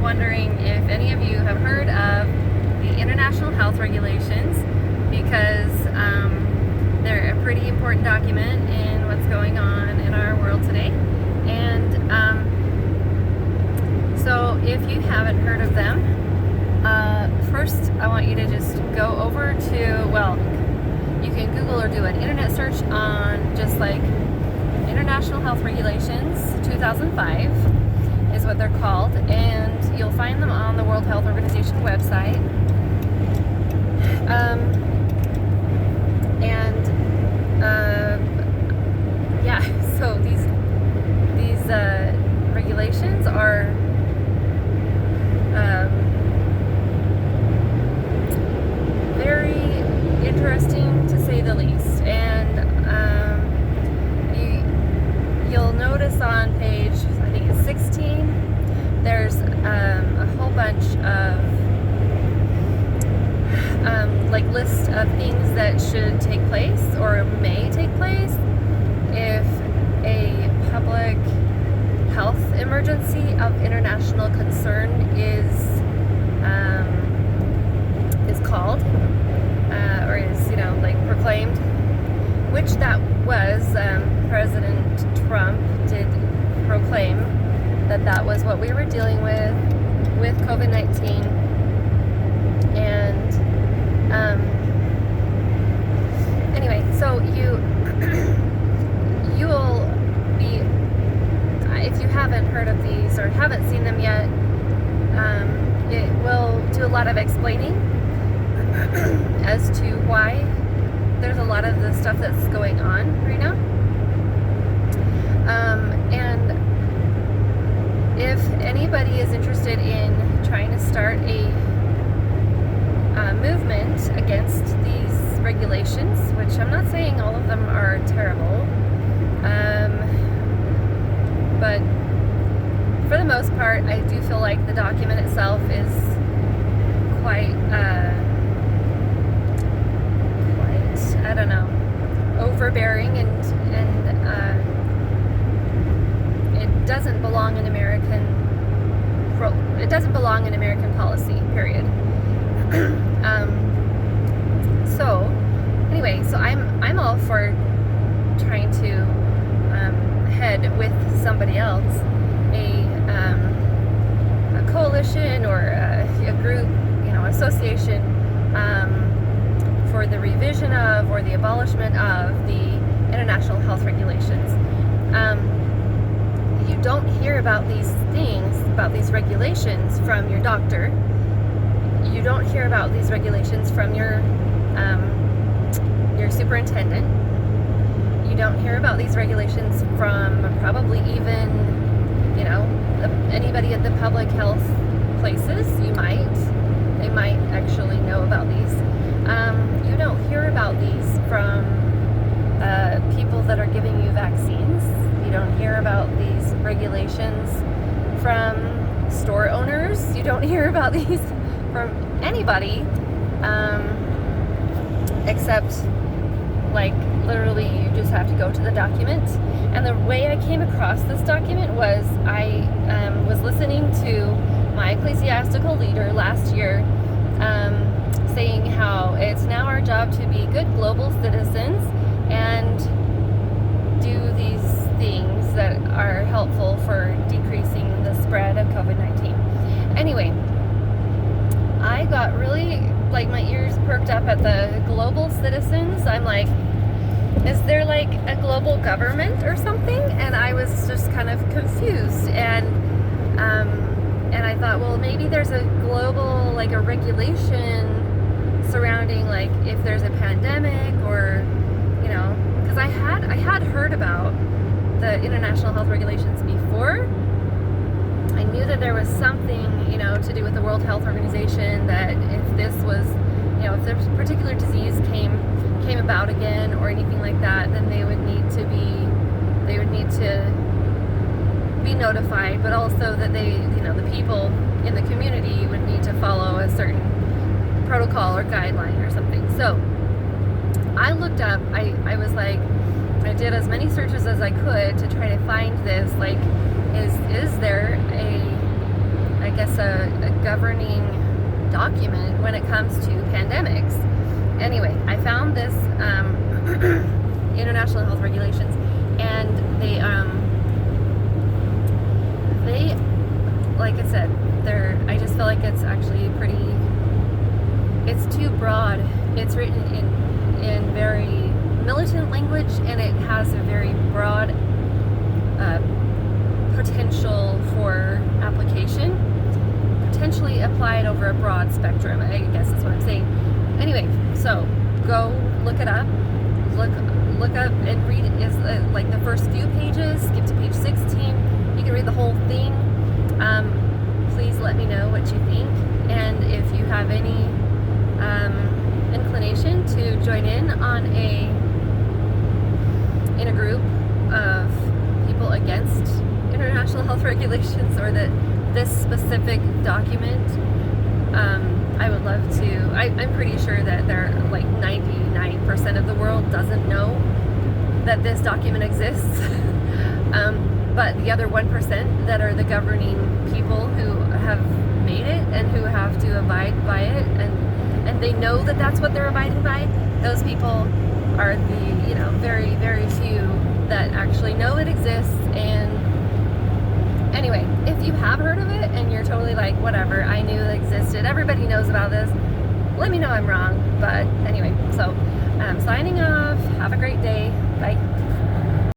wondering if any of you have heard of the international health regulations, because they're a pretty important document in what's going on in our world today. And so if you haven't heard of them, first I want you to just go over to, well, you can Google or do an internet search on just like International Health Regulations 2005 is what they're called, and you'll find them on the World Health Organization website. Yeah, so these regulations are very interesting to say the least, and you'll notice on page, I think it's 16, there's a whole bunch of like list of things that should take place or may take place if a public health emergency of international concern is called or is, like proclaimed, which that was. President Trump did proclaim that was what we were dealing with COVID-19. And anyway, so you'll be, if you haven't heard of these or haven't seen them yet, it will do a lot of explaining as to why there's a lot of the stuff that's going on right now. And if anybody is interested in trying to start a movement against these regulations, which I'm not saying all of them are terrible, but for the most part, I do feel like the document itself is quite, I don't know, overbearing, and it doesn't belong in American policy, period. So anyway, so I'm all for trying to head with somebody else a coalition or a group, association for the revision of or the abolishment of the international health regulations. You don't hear about these things, about these regulations from your doctor. You don't hear about these regulations from your superintendent. You don't hear about these regulations from probably even, anybody at the public health places. They might actually know about these. You don't hear about these from people that are giving you vaccines. You don't hear about these regulations from store owners. You don't hear about these from anybody, except like literally you just have to go to the document. And the way I came across this document was I was listening to my ecclesiastical leader last year saying how it's now our job to be good global citizens and do these things that are helpful for decreasing the spread of COVID-19. Anyway, I got really, my ears perked up at the global citizens. I'm like, is there like a global government or something? And I was just kind of confused, and I thought, well, maybe there's a global, like a regulation surrounding, like if there's a pandemic, or because I had heard about the international health regulations before. I knew that there was something, to do with the World Health Organization, that if this was, if this particular disease came about again or anything like that, then they would need to be notified, but also that they, the people in the community would need to follow a certain protocol or guideline or something. So I looked up, I was like, I did as many searches as I could to try to find this, like, is there a I guess, a governing document when it comes to pandemics. Anyway, I found this international health regulations, and they like I said, I just feel like it's actually it's too broad. It's written in very militant language, and it has a very broad potential for application, potentially applied over a broad spectrum, I guess is what I'm saying. Anyway, so go look it up. Look up and read it. Is like the first few pages. Skip to page 16. You can read the whole thing. Please let me know what you think, and if you have any inclination to join in in a group of people against international health regulations, or this specific document, I would love to. I'm pretty sure that there, like 99% of the world doesn't know that this document exists. But the other 1% that are the governing people who have made it and who have to abide by it, and they know that that's what they're abiding by, those people are the very, very few that actually know it exists. And anyway, if you have heard of it and you're totally like, whatever, I knew it existed, everybody knows about this, let me know I'm wrong. But anyway, so I'm signing off. Have a great day. Bye.